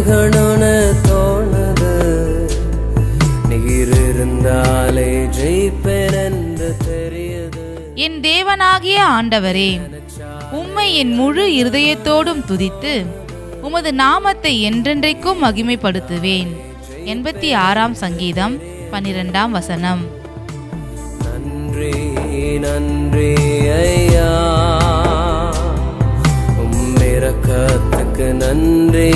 வெல்கணும்னு தோணுது. நீர் இருந்தாலே ஜெயிப்பேன் என்று தெரியுது. என் தேவனாகிய ஆண்டவரே, உம்மை என் முழு இருதயத்தோடும் துதித்து உமது நாமத்தை என்றென்றைக்கும் மகிமைப்படுத்துவேன். 86ஆம் சங்கீதம் 12ஆம் வசனம். நன்றி நன்றி ஐயா, உம் இரக்கத்துக்கு நன்றி